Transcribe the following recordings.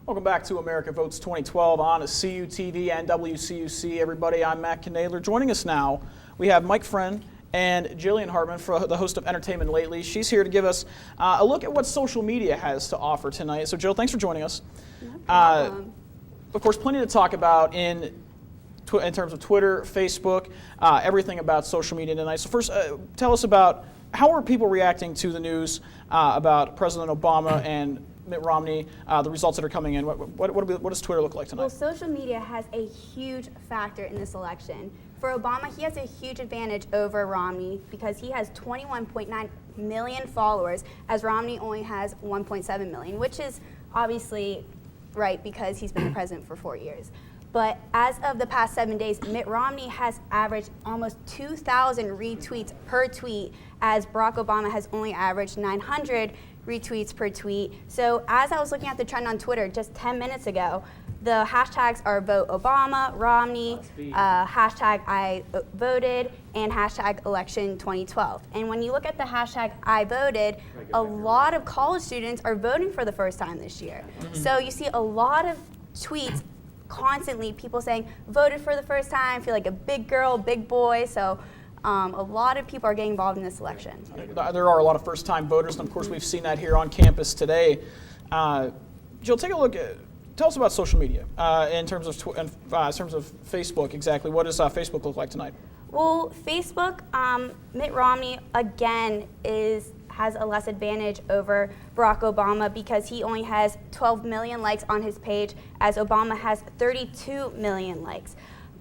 Welcome back to America Votes 2012 on CUTV and WCUC. Everybody, I'm Matt Knadler. Joining us now, we have Mike Friend and Jillian Hartman, the host of Entertainment Lately. She's here to give us a look at what social media has to offer tonight. So, Jill, thanks for joining us. No problem. Of course, plenty to talk about in terms of Twitter, Facebook, everything about social media tonight. So first, tell us about how are people reacting to the news about President Obama and Mitt Romney, the results that are coming in. What does Twitter look like tonight? Well, social media has a huge factor in this election. For Obama, he has a huge advantage over Romney because he has 21.9 million followers, as Romney only has 1.7 million, which is obviously right because he's been the president for 4 years. But as of the past 7 days, Mitt Romney has averaged almost 2,000 retweets per tweet, as Barack Obama has only averaged 900 retweets per tweet. So as I was looking at the trend on Twitter just 10 minutes ago, the hashtags are vote Obama, Romney, hashtag I voted, and hashtag election 2012. And when you look at the hashtag I voted, a lot of college students are voting for the first time this year. So you see a lot of tweets constantly, people saying, voted for the first time, feel like a big girl, big boy. So a lot of people are getting involved in this election. There are a lot of first-time voters, and of course we've seen that here on campus today. Jill, take a look at, tell us about social media in terms of Facebook. Exactly, what does Facebook look like tonight? Well, Facebook, Mitt Romney again has a less advantage over Barack Obama because he only has 12 million likes on his page, as Obama has 32 million likes.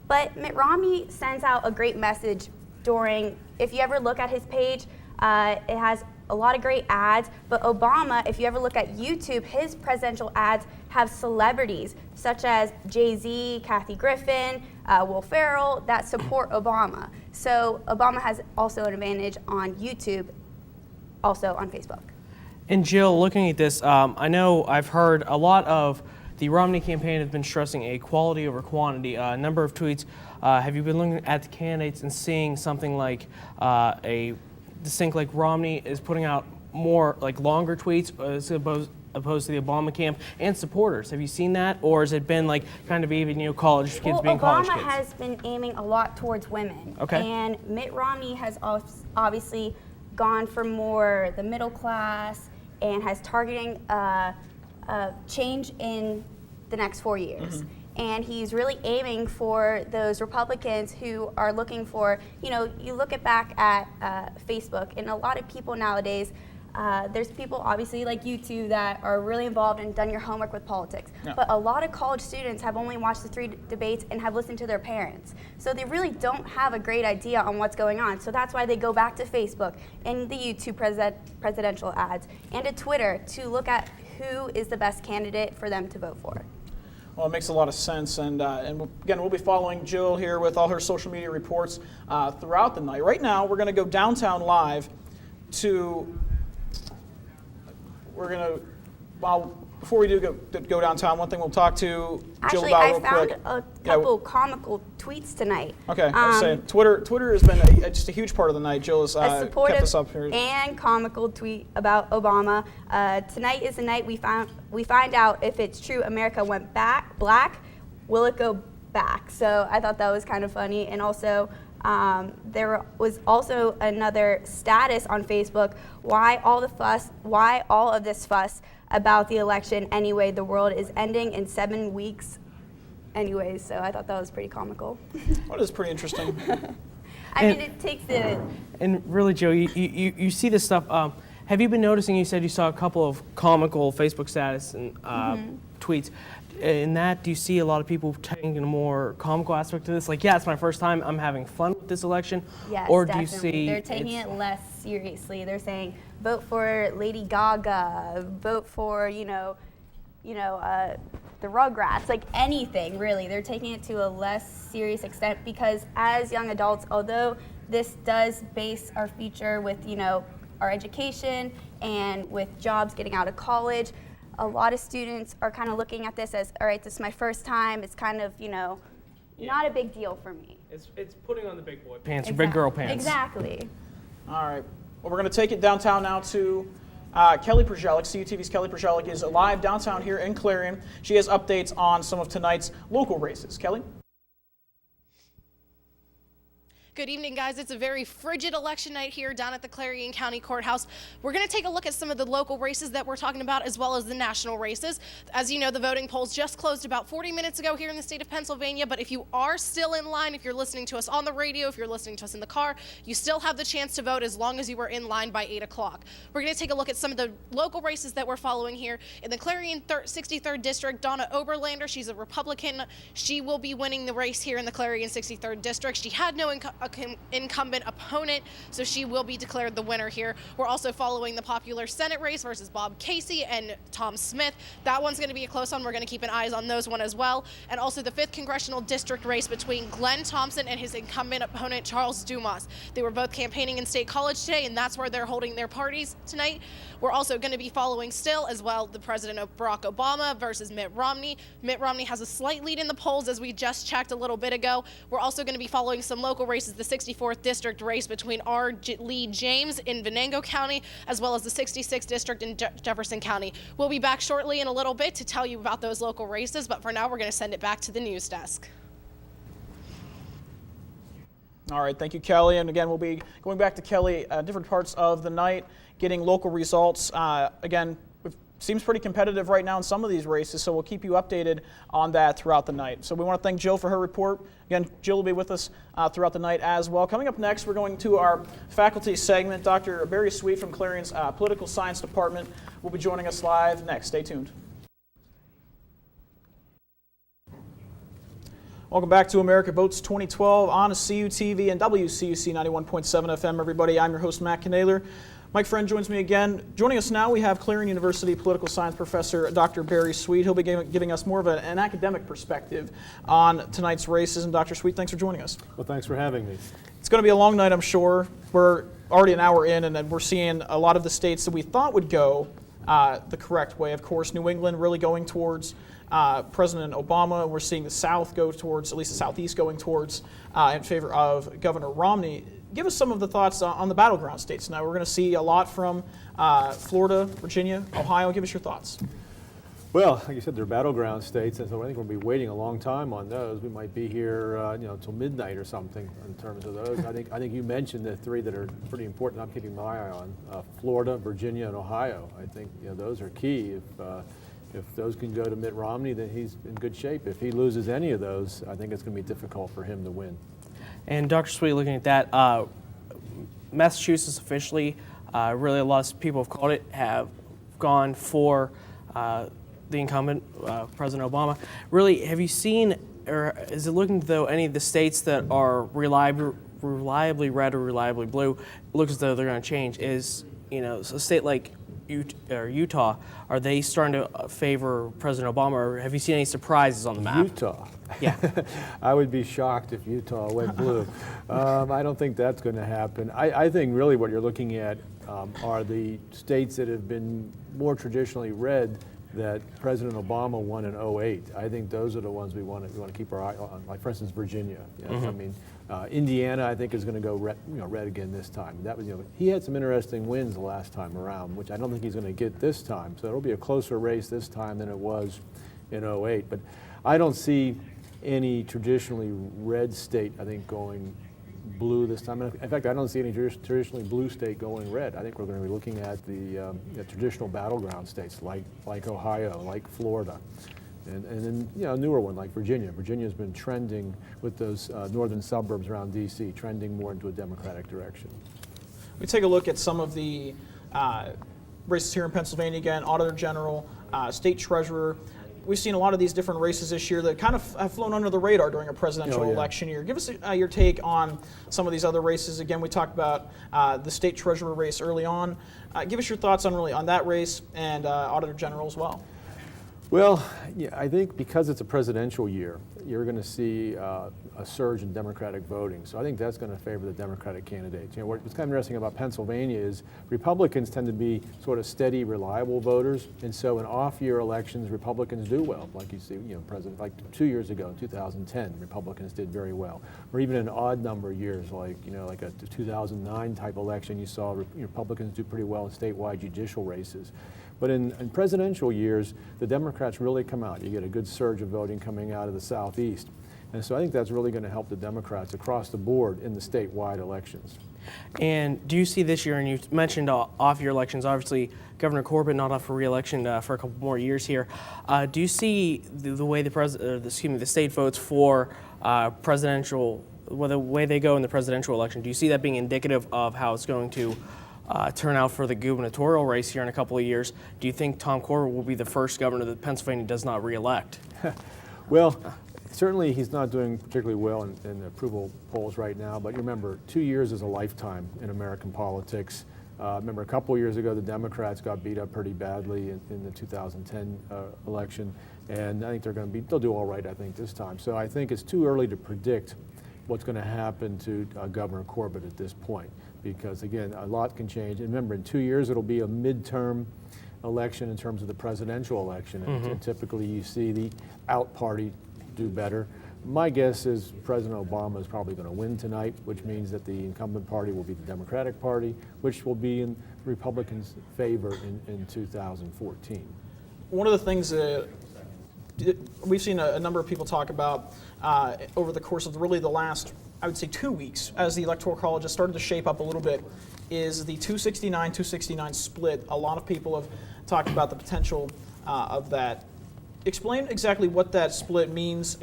But Mitt Romney sends out a great message during, if you ever look at his page, it has a lot of great ads, but Obama, if you ever look at YouTube, his presidential ads have celebrities such as Jay-Z, Kathy Griffin, Will Ferrell that support Obama. So Obama has also an advantage on YouTube, also on Facebook. And Jill, looking at this, I know I've heard a lot of the Romney campaign has been stressing a quality over quantity. A number of tweets. Have you been looking at the candidates and seeing something like a distinct, like Romney is putting out more like longer tweets as opposed to the Obama camp and supporters? Have you seen that, or has it been like kind of even college kids being college kids? Obama has been aiming a lot towards women. Okay. And Mitt Romney has obviously gone for more the middle class and has targeting change in the next 4 years. And he's really aiming for those Republicans who are looking for, you look back at Facebook, and a lot of people nowadays, there's people obviously like you two that are really involved and done your homework with politics. Yeah. But a lot of college students have only watched the 3 debates and have listened to their parents. So they really don't have a great idea on what's going on. So that's why they go back to Facebook and the YouTube presidential ads and to Twitter to look at who is the best candidate for them to vote for. Well, it makes a lot of sense, and again, we'll be following Jill here with all her social media reports throughout the night. Right now, we're going to go downtown live to. We're going to. Before we do go downtown, one thing we'll talk to Jill about real quick. Actually, I found a couple comical tweets tonight. Okay, let's say Twitter has been just a huge part of the night. Jill has kept us up here. And comical tweet about Obama. Tonight is the night we find out if it's true America went black. Will it go back? So I thought that was kind of funny. And also, there was also another status on Facebook. Why all of this fuss about the election anyway? The world is ending in 7 weeks anyways. So I thought that was pretty comical. That is pretty interesting. I mean, it takes the... And really, Joe, you see this stuff. Have you been noticing, you said you saw a couple of comical Facebook status and tweets. In that, do you see a lot of people taking a more comical aspect to this? Like, yeah, it's my first time, I'm having fun with this election? Yes, or definitely. Do you see they're taking it less seriously. They're saying, vote for Lady Gaga, vote for, the Rugrats, like anything, really. They're taking it to a less serious extent because as young adults, although this does base our future with, our education and with jobs getting out of college, a lot of students are kind of looking at this as, all right, this is my first time. It's kind of, not a big deal for me. It's putting on the big boy pants or big girl pants. Exactly. All right. Well, we're going to take it downtown now to Kelly Przelik, CUTV's Kelly Przelik, is live downtown here in Clarion. She has updates on some of tonight's local races. Kelly? Good evening, guys. It's a very frigid election night here down at the Clarion County Courthouse. We're going to take a look at some of the local races that we're talking about, as well as the national races. As you know, the voting polls just closed about 40 minutes ago here in the state of Pennsylvania, but if you are still in line, if you're listening to us on the radio, if you're listening to us in the car, you still have the chance to vote as long as you were in line by 8 o'clock. We're going to take a look at some of the local races that we're following here. In the Clarion 63rd District, Donna Oberlander, she's a Republican. She will be winning the race here in the Clarion 63rd District. She had no incumbent opponent, so she will be declared the winner here. We're also following the popular Senate race versus Bob Casey and Tom Smith. That one's going to be a close one. We're going to keep an eye on those one as well. And also the 5th Congressional District race between Glenn Thompson and his incumbent opponent, Charles Dumas. They were both campaigning in State College today, and that's where they're holding their parties tonight. We're also going to be following still as well the President of Barack Obama versus Mitt Romney. Mitt Romney has a slight lead in the polls, as we just checked a little bit ago. We're also going to be following some local races, the 64th District race between R. Lee James in Venango County, as well as the 66th District in Jefferson County. We'll be back shortly in a little bit to tell you about those local races, but for now we're going to send it back to the news desk. All right, thank you, Kelly. And again, we'll be going back to Kelly different parts of the night, getting local results. Again, it seems pretty competitive right now in some of these races, so we'll keep you updated on that throughout the night. So we want to thank Jill for her report. Again, Jill will be with us throughout the night as well. Coming up next, we're going to our faculty segment. Dr. Barry Sweet from Clarion's Political Science Department will be joining us live next. Stay tuned. Welcome back to America Votes 2012 on CUTV and WCUC 91.7 FM, everybody. I'm your host, Matt Knaler. Mike Friend joins me again. Joining us now, we have Clarion University political science professor Dr. Barry Sweet. He'll be giving us more of an academic perspective on tonight's races. And Dr. Sweet, thanks for joining us. Well, thanks for having me. It's going to be a long night, I'm sure. We're already an hour in, and then we're seeing a lot of the states that we thought would go the correct way. Of course, New England really going towards President Obama. We're seeing the South go towards, at least the Southeast going towards in favor of Governor Romney. Give us some of the thoughts on the battleground states. Now, we're going to see a lot from Florida, Virginia, Ohio. Give us your thoughts. Well, like you said, they're battleground states, and so I think we'll be waiting a long time on those. We might be here, till midnight or something in terms of those. I think you mentioned the three that are pretty important. I'm keeping my eye on Florida, Virginia, and Ohio. I think those are key. If those can go to Mitt Romney, then he's in good shape. If he loses any of those, I think it's going to be difficult for him to win. And Dr. Sweet, looking at that, Massachusetts officially, really a lot of people have called it, have gone for the incumbent, President Obama. Really, have you seen, or is it looking as though any of the states that are reliably red or reliably blue look as though they're going to change? Is, a state like Utah, are they starting to favor President Obama, or have you seen any surprises on the map? Utah? Yeah. I would be shocked if Utah went blue. I don't think that's going to happen. I think really what you're looking at are the states that have been more traditionally red that President Obama won in 2008. I think those are the ones we want to keep our eye on. Like, for instance, Virginia. Yes, mm-hmm. I mean, Indiana, I think, is going to go red again this time. That was, he had some interesting wins the last time around, which I don't think he's going to get this time. So it'll be a closer race this time than it was in 2008. But I don't see any traditionally red state, I think, going blue this time. In fact, I don't see any traditionally blue state going red. I think we're going to be looking at the traditional battleground states like Ohio, like Florida, and then newer one like Virginia. Virginia's been trending with those northern suburbs around D.C., trending more into a Democratic direction. We take a look at some of the races here in Pennsylvania again. Auditor General, State Treasurer. We've seen a lot of these different races this year that kind of have flown under the radar during a presidential election year. Give us your take on some of these other races. Again, we talked about the state treasurer race early on. Give us your thoughts on that race and Auditor General as well. Well, yeah, I think because it's a presidential year, you're going to see a surge in Democratic voting. So I think that's going to favor the Democratic candidates. What's kind of interesting about Pennsylvania is Republicans tend to be sort of steady, reliable voters, and so in off-year elections, Republicans do well. Like you see, President, like 2 years ago, in 2010, Republicans did very well. Or even in odd number years, like like a 2009 type election, you saw Republicans do pretty well in statewide judicial races. But in presidential years, the Democrats really come out. You get a good surge of voting coming out of the Southeast. And so I think that's really going to help the Democrats across the board in the statewide elections. And do you see this year, and you mentioned off-year elections, obviously Governor Corbett not up for re-election for a couple more years here. Do you see the way the state votes for presidential, well, the way they go in the presidential election, do you see that being indicative of how it's going to turn out for the gubernatorial race here in a couple of years? Do you think Tom Corbett will be the first governor that Pennsylvania does not re-elect? Well, certainly he's not doing particularly well in the approval polls right now, but remember, 2 years is a lifetime in American politics. Remember, a couple of years ago, the Democrats got beat up pretty badly in the 2010 election, and I think they'll do all right, I think, this time. So I think it's too early to predict what's going to happen to Governor Corbett at this point, because again, a lot can change. And remember, in 2 years, it'll be a midterm election in terms of the presidential election, and typically you see the out party do better. My guess is President Obama is probably going to win tonight, which means that the incumbent party will be the Democratic Party, which will be in Republicans' favor in 2014. One of the things that we've seen a number of people talk about over the course of really the last, I would say, 2 weeks, as the Electoral College has started to shape up a little bit, is the 269 split. A lot of people have talked about the potential of that. Explain exactly what that split means,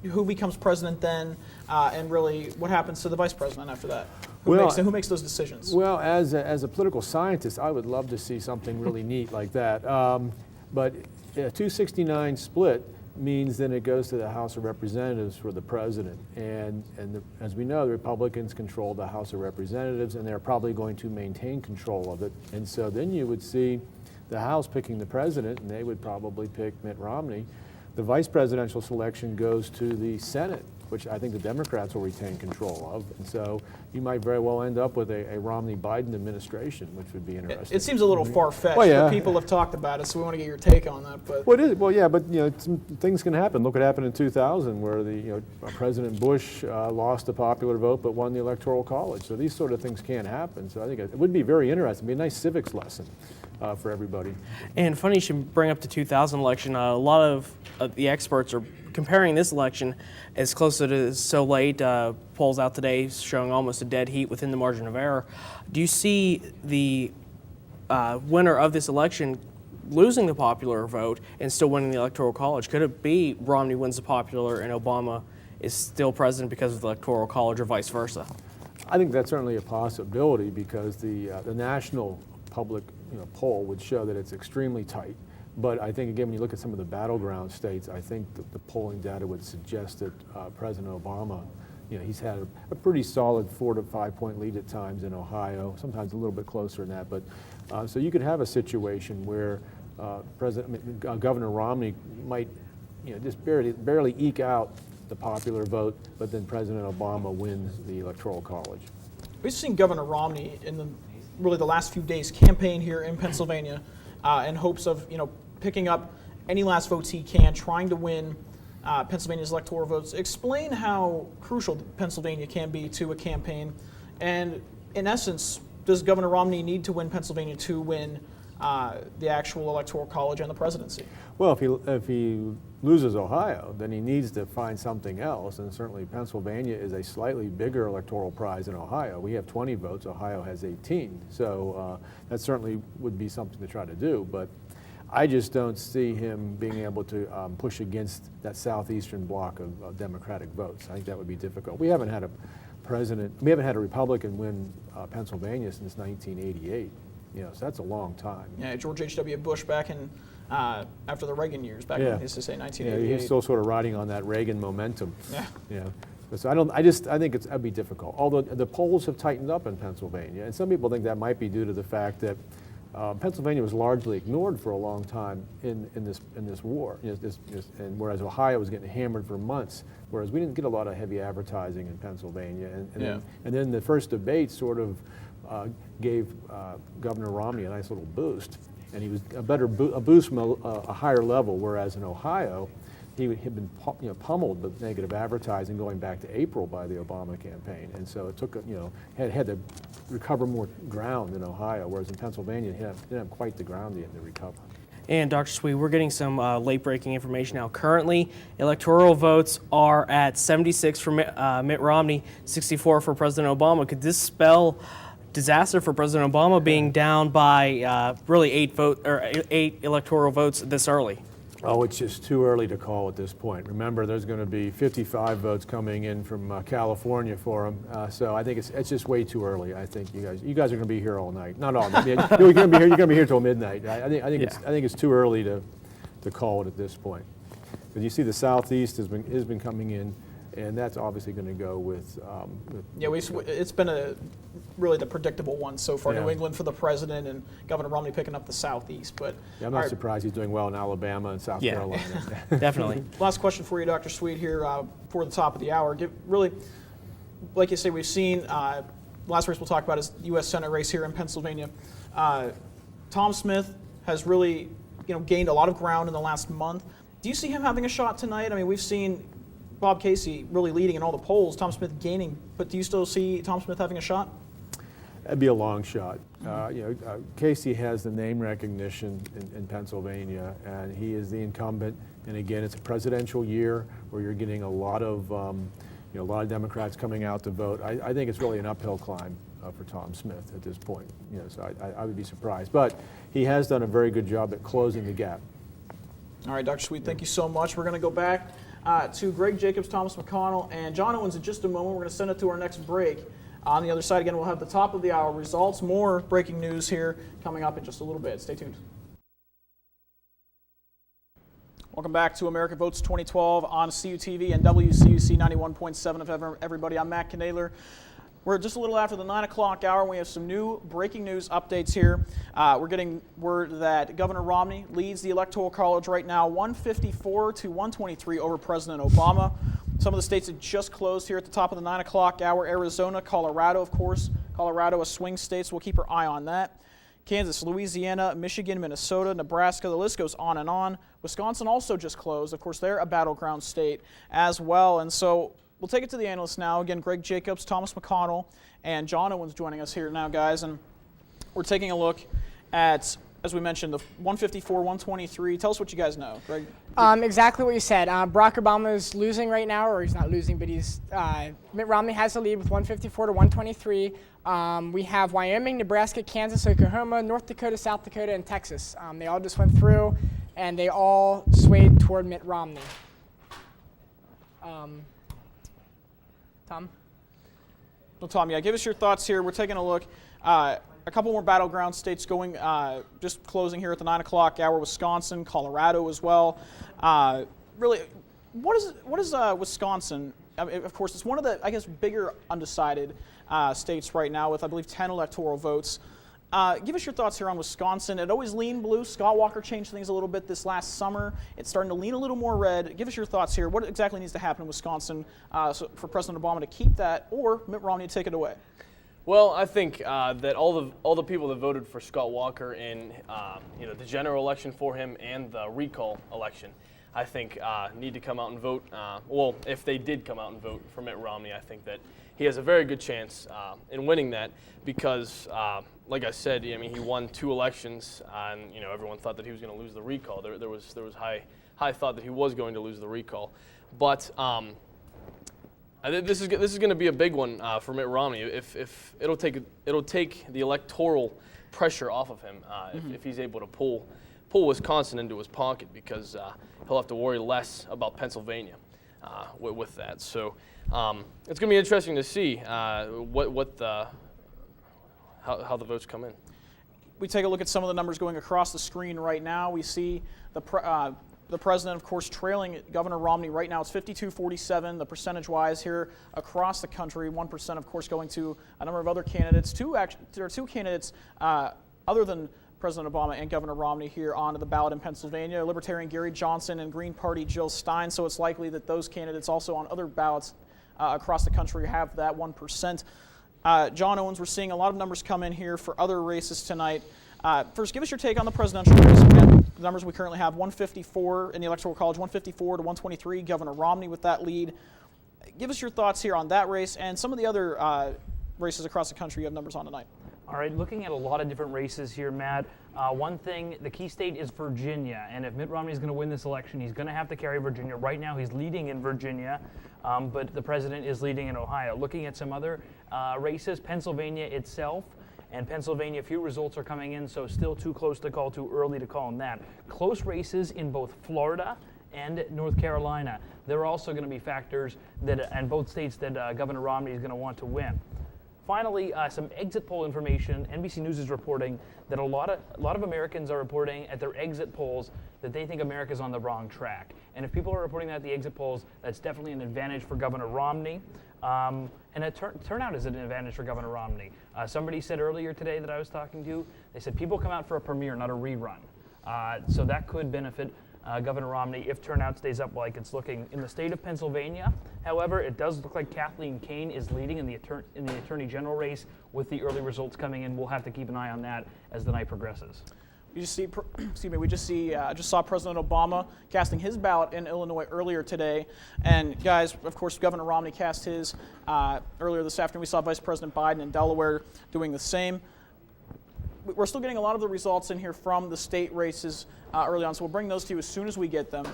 who becomes president then, and really what happens to the vice president after that. Who makes those decisions? Well, as a political scientist, I would love to see something really neat like that. But a 269 split means then it goes to the House of Representatives for the president. And as we know, the Republicans control the House of Representatives, and they're probably going to maintain control of it. And so then you would see the House picking the president, and they would probably pick Mitt Romney. The vice presidential selection goes to the Senate, which I think the Democrats will retain control of. And so you might very well end up with a Romney-Biden administration, which would be interesting. It seems a little far-fetched, Well, yeah. but people have talked about it, so we want to get your take on that. But Well, it is. Well, yeah, but things can happen. Look what happened in 2000, where President Bush lost the popular vote but won the Electoral College. So these sort of things can happen. So I think it would be very interesting. It'd be a nice civics lesson for everybody. And funny you should bring up the 2000 election. A lot of the experts are comparing this election as close to it is so late. Polls out today showing almost a dead heat within the margin of error. Do you see the winner of this election losing the popular vote and still winning the Electoral College? Could it be Romney wins the popular and Obama is still president because of the Electoral College, or vice versa? I think that's certainly a possibility, because the national public poll would show that it's extremely tight. But I think, again, when you look at some of the battleground states, I think the polling data would suggest that President Obama, he's had a pretty solid 4 to 5 point lead at times in Ohio, sometimes a little bit closer than that. But so you could have a situation where Governor Romney might, just barely eke out the popular vote, but then President Obama wins the Electoral College. we've seen Governor Romney in really the last few days campaign here in Pennsylvania in hopes of picking up any last votes he can, trying to win Pennsylvania's electoral votes. Explain how crucial Pennsylvania can be to a campaign, and in essence, does Governor Romney need to win Pennsylvania to win the actual electoral college and the presidency? Well, if he loses Ohio, then he needs to find something else, and certainly Pennsylvania is a slightly bigger electoral prize than Ohio. We have 20 votes, Ohio has 18, so that certainly would be something to try to do, but I just don't see him being able to push against that southeastern block of Democratic votes. I think that would be difficult. We haven't had a Republican win Pennsylvania since 1988. So that's a long time. Yeah, George H.W. Bush back in after the Reagan years, back in, I used to say 1988. Yeah, he's still sort of riding on that Reagan momentum. Yeah. So I think that'd be difficult. Although the polls have tightened up in Pennsylvania, and some people think that might be due to the fact that Pennsylvania was largely ignored for a long time in this war, and whereas Ohio was getting hammered for months, whereas we didn't get a lot of heavy advertising in Pennsylvania. And then the first debate sort of gave Governor Romney a nice little boost, and he was a boost from a higher level, whereas in Ohio, he had been pummeled with negative advertising going back to April by the Obama campaign, and so it took had to recover more ground in Ohio, whereas in Pennsylvania it didn't have quite the ground yet to recover. And Dr. Sweet, we're getting some late-breaking information now. Currently, electoral votes are at 76 for Mitt Romney, 64 for President Obama. Could this spell disaster for President Obama being down by really 8 electoral votes this early? Oh, it's just too early to call at this point. Remember, there's going to be 55 votes coming in from California for him, so I think it's just way too early. I think you guys are going to be here all night. Not all night. You're going to be here till midnight. I think it's too early to call it at this point. Because you see, the Southeast has been coming in, and that's obviously going to go with. It's been really the predictable one so far. Yeah. New England for the president and Governor Romney picking up the Southeast. But I'm not surprised he's doing well in Alabama and South Carolina. Definitely. Last question for you, Dr. Sweet, here for the top of the hour. Really, like you say, we've seen. Last race we'll talk about is the U.S. Senate race here in Pennsylvania. Tom Smith has really, gained a lot of ground in the last month. Do you see him having a shot tonight? I mean, we've seen Bob Casey really leading in all the polls, Tom Smith gaining, but do you still see Tom Smith having a shot? That'd be a long shot. Casey has the name recognition in Pennsylvania, and he is the incumbent. And again, it's a presidential year where you're getting a lot of Democrats coming out to vote. I think it's really an uphill climb for Tom Smith at this point. So I would be surprised, but he has done a very good job at closing the gap. All right, Dr. Sweet, thank you so much. We're going to go back to Greg Jacobs, Thomas McConnell, and John Owens in just a moment. We're going to send it to our next break. On the other side, again, we'll have the top of the hour results, more breaking news here coming up in just a little bit. Stay tuned. Welcome back to America Votes 2012 on CUTV and WCUC 91.7 FM. Everybody, I'm Matt Knaler. We're just a little after the 9 o'clock hour, and we have some new breaking news updates here. We're getting word that Governor Romney leads the Electoral College right now 154 to 123 over President Obama. Some of the states that just closed here at the top of the 9 o'clock hour: Arizona, Colorado, of course. Colorado, a swing state, so we'll keep our eye on that. Kansas, Louisiana, Michigan, Minnesota, Nebraska, the list goes on and on. Wisconsin also just closed. Of course, they're a battleground state as well. And so we'll take it to the analysts now. Again, Greg Jacobs, Thomas McConnell, and John Owens joining us here now, guys. And we're taking a look at, as we mentioned, the 154, 123. Tell us what you guys know, Greg. Exactly what you said. Barack Obama is losing right now, or he's not losing, but Mitt Romney has the lead with 154 to 123. We have Wyoming, Nebraska, Kansas, Oklahoma, North Dakota, South Dakota, and Texas. They all just went through, and they all swayed toward Mitt Romney. Tom? Well, Tom, give us your thoughts here. We're taking a look. A couple more battleground states going, just closing here at the 9 o'clock hour: Wisconsin, Colorado as well. Really, what is Wisconsin? I mean, of course, it's one of the, bigger undecided states right now with, I believe, 10 electoral votes. Give us your thoughts here on Wisconsin. It always leaned blue. Scott Walker changed things a little bit this last summer. It's starting to lean a little more red. Give us your thoughts here. What exactly needs to happen in Wisconsin for President Obama to keep that, or Mitt Romney to take it away? Well, I think that all the people that voted for Scott Walker in the general election for him and the recall election, I think need to come out and vote. Well, if they did come out and vote for Mitt Romney, I think that he has a very good chance in winning that because, like I said, he won 2 elections, and everyone thought that he was going to lose the recall. There was high thought that he was going to lose the recall, but. This is going to be a big one for Mitt Romney. If it'll take the electoral pressure off of him if he's able to pull Wisconsin into his pocket, because he'll have to worry less about Pennsylvania with that. So it's going to be interesting to see how the votes come in. We take a look at some of the numbers going across the screen right now. We see the president, of course, trailing Governor Romney right now. It's 52-47, the percentage-wise here across the country. 1%, of course, going to a number of other candidates. There are two candidates other than President Obama and Governor Romney here onto the ballot in Pennsylvania. Libertarian Gary Johnson and Green Party Jill Stein, so it's likely that those candidates also on other ballots across the country have that 1%. John Owens, we're seeing a lot of numbers come in here for other races tonight. First, give us your take on the presidential race. Again, the numbers we currently have, 154 in the Electoral College, 154 to 123, Governor Romney with that lead. Give us your thoughts here on that race and some of the other races across the country you have numbers on tonight. All right, looking at a lot of different races here, Matt. One thing, the key state is Virginia, and if Mitt Romney is going to win this election, he's going to have to carry Virginia. Right now, he's leading in Virginia, but the president is leading in Ohio. Looking at some other races, Pennsylvania itself, and Pennsylvania, few results are coming in, so still too close to call, too early to call on that. Close races in both Florida and North Carolina. There are also going to be factors that, and both states that Governor Romney is going to want to win. Finally, some exit poll information. NBC News is reporting that a lot of Americans are reporting at their exit polls that they think America's on the wrong track. And if people are reporting that at the exit polls, that's definitely an advantage for Governor Romney. And turnout is an advantage for Governor Romney. Somebody said earlier today that I was talking to, they said people come out for a premiere, not a rerun. So that could benefit Governor Romney if turnout stays up like it's looking in the state of Pennsylvania. However, it does look like Kathleen Kane is leading in the Attorney General race with the early results coming in. We'll have to keep an eye on that as the night progresses. We just saw President Obama casting his ballot in Illinois earlier today. And guys, of course, Governor Romney cast his earlier this afternoon. We saw Vice President Biden in Delaware doing the same. We're still getting a lot of the results in here from the state races early on, so we'll bring those to you as soon as we get them.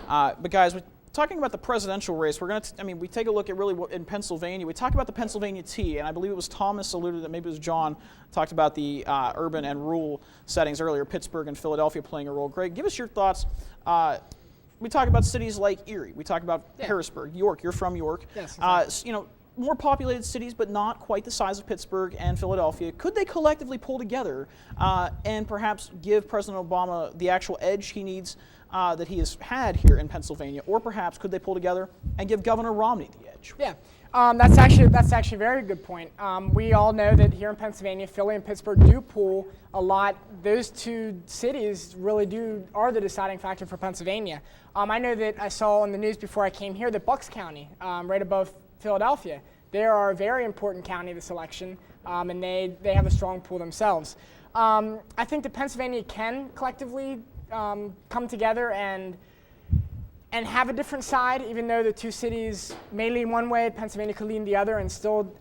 But guys, talking about the presidential race, we take a look at really in Pennsylvania. We talk about the Pennsylvania T, and I believe it was Thomas alluded that maybe it was John talked about the urban and rural settings earlier, Pittsburgh and Philadelphia playing a role. Greg, give us your thoughts. We talk about cities like Erie. We talk about Harrisburg, York. You're from York. Yes, exactly. More populated cities, but not quite the size of Pittsburgh and Philadelphia. Could they collectively pull together and perhaps give President Obama the actual edge he needs that he has had here in Pennsylvania? Or perhaps could they pull together and give Governor Romney the edge? Yeah, that's actually a very good point. We all know that here in Pennsylvania, Philly and Pittsburgh do pull a lot. Those two cities really are the deciding factor for Pennsylvania. I know that I saw on the news before I came here that Bucks County, right above Philadelphia, they are a very important county this election, and they have a strong pool themselves. I think that Pennsylvania can collectively come together and have a different side, even though the two cities may lean one way, Pennsylvania could lean the other, and still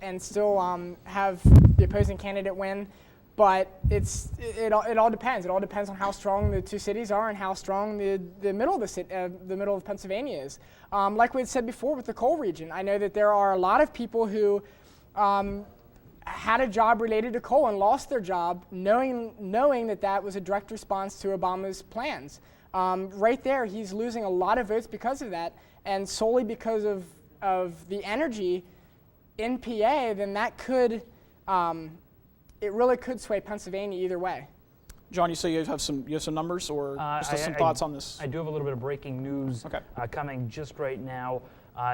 have the opposing candidate win. But it all depends. It all depends on how strong the two cities are and how strong the middle of Pennsylvania is. Like we had said before with the coal region, I know that there are a lot of people who had a job related to coal and lost their job, knowing that was a direct response to Obama's plans. Right there, he's losing a lot of votes because of that, and solely because of the energy in PA. Then that could. It really could sway Pennsylvania either way. John, you say you have some numbers or just some thoughts on this? I do have a little bit of breaking news coming just right now.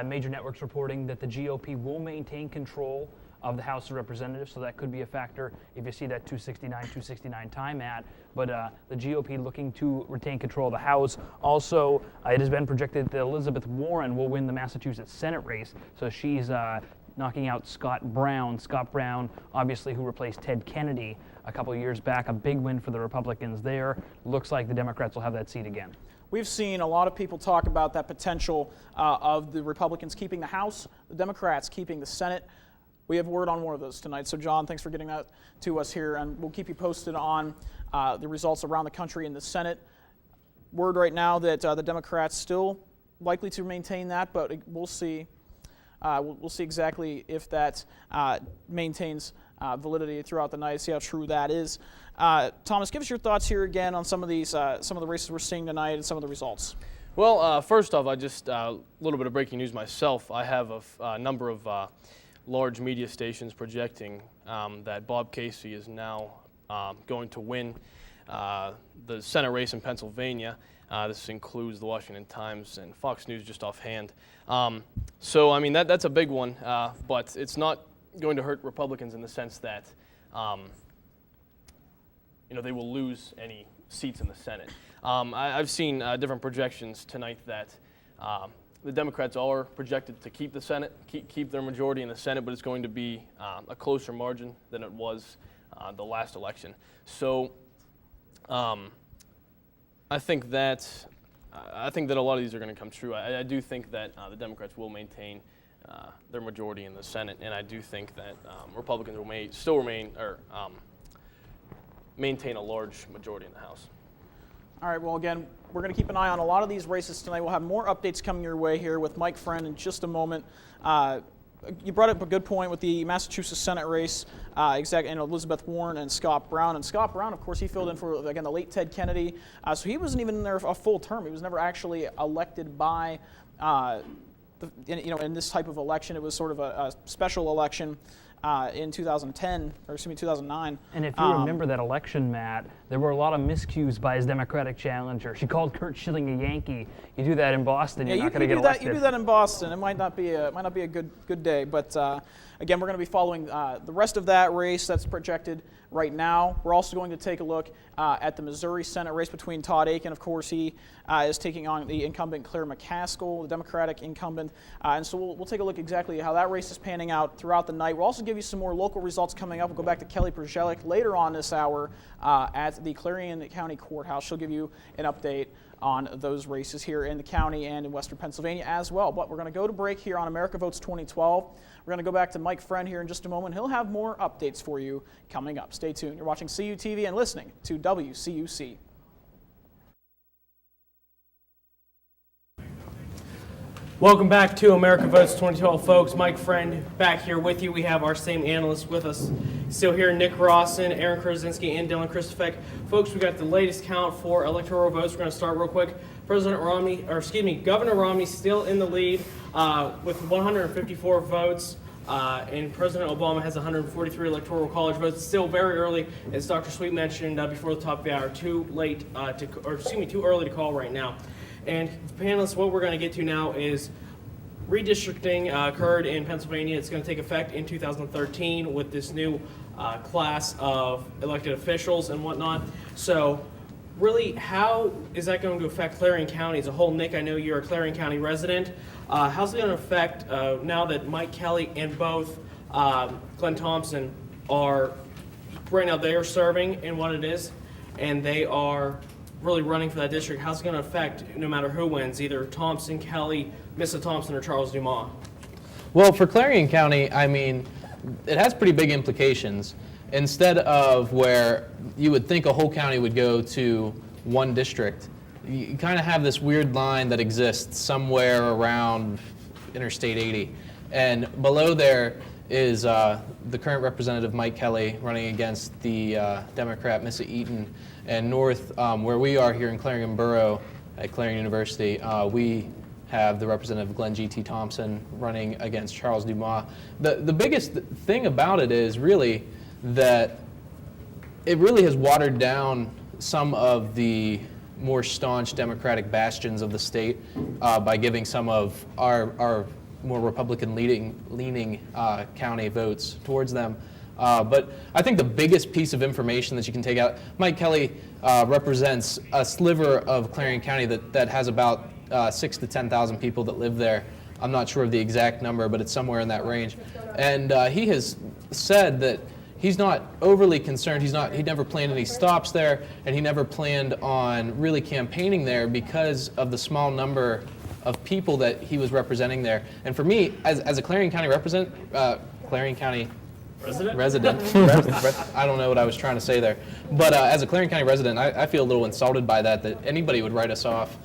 Major networks reporting that the GOP will maintain control of the House of Representatives, so that could be a factor if you see that 269 time at. But the GOP looking to retain control of the House. Also, it has been projected that Elizabeth Warren will win the Massachusetts Senate race, so she's knocking out Scott Brown. Scott Brown, obviously, who replaced Ted Kennedy a couple of years back. A big win for the Republicans there. Looks like the Democrats will have that seat again. We've seen a lot of people talk about that potential of the Republicans keeping the House, the Democrats keeping the Senate. We have word on one of those tonight. So, John, thanks for getting that to us here, and we'll keep you posted on the results around the country in the Senate. Word right now that the Democrats still likely to maintain that, but we'll see. We'll see exactly if that maintains validity throughout the night, see how true that is. Thomas, give us your thoughts here again on some of the races we're seeing tonight and some of the results. Well, first off, a little bit of breaking news myself. I have a number of large media stations projecting that Bob Casey is now going to win the Senate race in Pennsylvania. This includes the Washington Times and Fox News just offhand. So, I mean, that's a big one, but it's not going to hurt Republicans in the sense that they will lose any seats in the Senate. I've seen different projections tonight that the Democrats are projected to keep the Senate, keep their majority in the Senate, but it's going to be a closer margin than it was the last election. So I think that a lot of these are going to come true. I do think that the Democrats will maintain their majority in the Senate, and I do think that Republicans will still maintain a large majority in the House. All right, well, again, we're going to keep an eye on a lot of these races tonight. We'll have more updates coming your way here with Mike Friend in just a moment. You brought up a good point with the Massachusetts Senate race, Elizabeth Warren and Scott Brown. And Scott Brown, of course, he filled in for, again, the late Ted Kennedy. So he wasn't even in there a full term. He was never actually elected by, in this type of election. It was sort of a special election in 2009. And if you remember that election, Matt, there were a lot of miscues by his Democratic challenger. She called Kurt Schilling a Yankee. You do that in Boston, you're not going to get elected. You do that in Boston. It might not be a good day. But again, we're going to be following the rest of that race that's projected right now. We're also going to take a look at the Missouri Senate race between Todd Akin. Of course, he is taking on the incumbent Claire McCaskill, the Democratic incumbent. And so we'll take a look exactly how that race is panning out throughout the night. We'll also give you some more local results coming up. We'll go back to Kelly Przelic later on this hour at the Clarion County Courthouse. She'll give you an update on those races here in the county and in Western Pennsylvania as well. But we're going to go to break here on America Votes 2012. We're going to go back to Mike Friend here in just a moment. He'll have more updates for you coming up. Stay tuned. You're watching CUTV and listening to WCUC. Welcome back to America Votes 2012, folks. Mike Friend back here with you. We have our same analysts with us still here, Nick Rawson, Aaron Krasinski, and Dylan Christofek. Folks, we got the latest count for electoral votes. We're going to start real quick. Governor Romney still in the lead with 154 votes. And President Obama has 143 electoral college votes. It's still very early, as Dr. Sweet mentioned before the top of the hour. Too early to call right now. And panelists, what we're going to get to now is redistricting occurred in Pennsylvania. It's going to take effect in 2013 with this new class of elected officials and whatnot. So really, how is that going to affect Clarion County as a whole? Nick, I know you're a Clarion County resident. How's it going to affect now that Mike Kelly and both Glenn Thompson are, right now they are serving in what it is, and they are really running for that district? How's it going to affect no matter who wins, either Thompson, Kelly, Missa Thompson, or Charles Dumas? Well, for Clarion County, I mean, it has pretty big implications. Instead of where you would think a whole county would go to one district, you kind of have this weird line that exists somewhere around Interstate 80. And below there is the current representative, Mike Kelly, running against the Democrat, Missa Eaton. And north, where we are here in Clarion Borough at Clarion University, we have the representative Glenn G.T. Thompson running against Charles Dumas. The biggest thing about it is really that it really has watered down some of the more staunch Democratic bastions of the state by giving some of our more Republican-leaning county votes towards them. But I think the biggest piece of information that you can take out, Mike Kelly represents a sliver of Clarion County that has about 6,000 to 10,000 people that live there. I'm not sure of the exact number, but it's somewhere in that range. And he has said that he's not overly concerned. He never planned any stops there, and he never planned on really campaigning there because of the small number of people that he was representing there. And for me, as a Clarion County resident, I don't know what I was trying to say there. But as a Clarion County resident, I feel a little insulted by that anybody would write us off.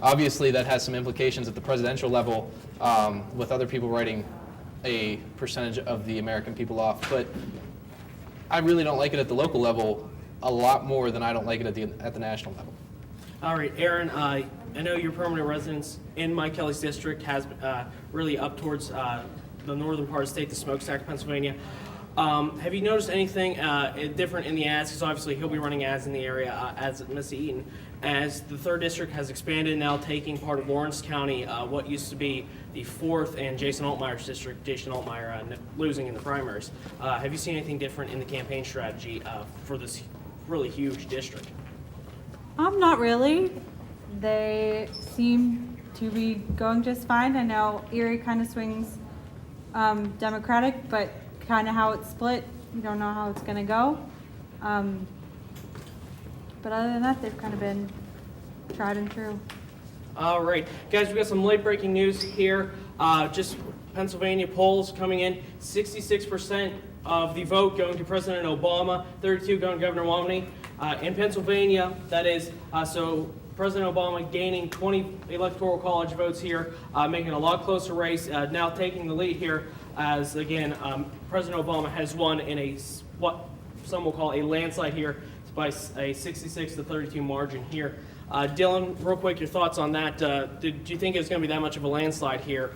Obviously, that has some implications at the presidential level with other people writing a percentage of the American people off. But I really don't like it at the local level a lot more than I don't like it at the national level. All right, Aaron, I know your permanent residence in Mike Kelly's district has really up towards the northern part of the state, the smokestack of Pennsylvania. Have you noticed anything different in the ads? Because obviously he'll be running ads in the area as Missa Eaton. As the 3rd district has expanded, now taking part of Lawrence County, what used to be the 4th and Jason Altmeier's district, Jason Altmaier losing in the primaries. Have you seen anything different in the campaign strategy for this really huge district. Not really. They seem to be going just fine. I know Erie kind of swings Democratic, but kind of how it's split, you don't know how it's going to go. But other than that, they've kind of been tried and true. All right, guys, we got some late breaking news here. Just Pennsylvania polls coming in, 66% of the vote going to President Obama, 32 going to Governor Romney. In Pennsylvania, that is, so President Obama gaining 20 electoral college votes here, making a lot closer race, now taking the lead here as, again, President Obama has won in a, what some will call a landslide here by a 66 to 32 margin here. Dylan, real quick, your thoughts on that. Do you think it's going to be that much of a landslide here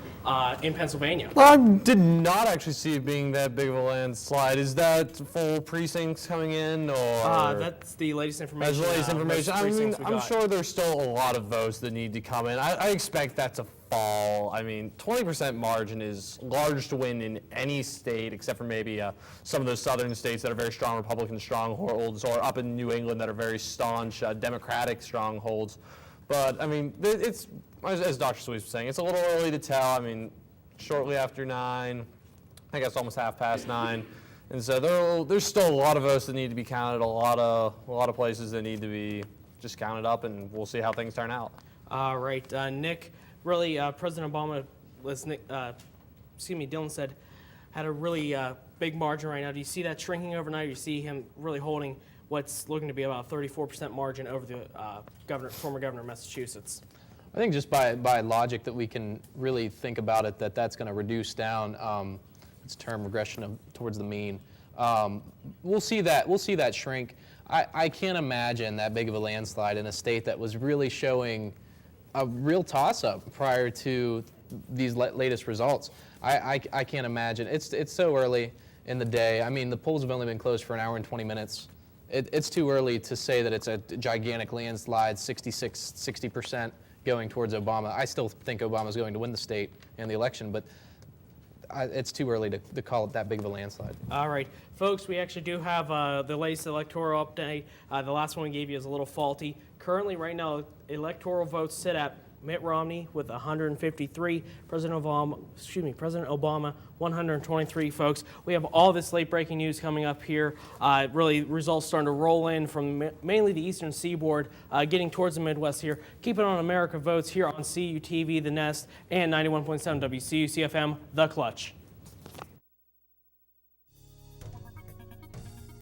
in Pennsylvania? Well, I did not actually see it being that big of a landslide. Is that full precincts coming in, or? That's the latest information. That's the latest information. I mean, I'm got. sure there's still a lot of votes that need to come in. I expect that to fall. I mean, 20% margin is large to win in any state, except for maybe some of those southern states that are very strong Republican strongholds, or up in New England that are very staunch Democratic strongholds. But I mean, it's, as Dr. Sweet was saying, it's a little early to tell. I mean, shortly after 9, I guess almost 9:30, and so there's still a lot of votes that need to be counted, a lot of places that need to be just counted up, and we'll see how things turn out. All right, Nick. Really, President Obama, Dylan said, had a really big margin right now. Do you see that shrinking overnight? Or do you see him really holding what's looking to be about a 34% margin over the former governor of Massachusetts? I think just by logic that we can really think about it, that's going to reduce down its term regression towards the mean. We'll see that shrink. I can't imagine that big of a landslide in a state that was really showing a real toss-up prior to these latest results. I can't imagine. It's so early in the day. I mean, the polls have only been closed for an hour and 20 minutes. It's too early to say that it's a gigantic landslide, 60% going towards Obama. I still think Obama's going to win the state and the election, but it's too early to call it that big of a landslide. All right, folks, we actually do have the latest electoral update. The last one we gave you is a little faulty. Currently, right now, electoral votes sit at Mitt Romney with 153, President Obama 123, folks. We have all this late breaking news coming up here. Really, results starting to roll in from mainly the eastern seaboard, getting towards the Midwest here. Keep it on America Votes here on CUTV, The Nest, and 91.7 WCUC-FM, The Clutch.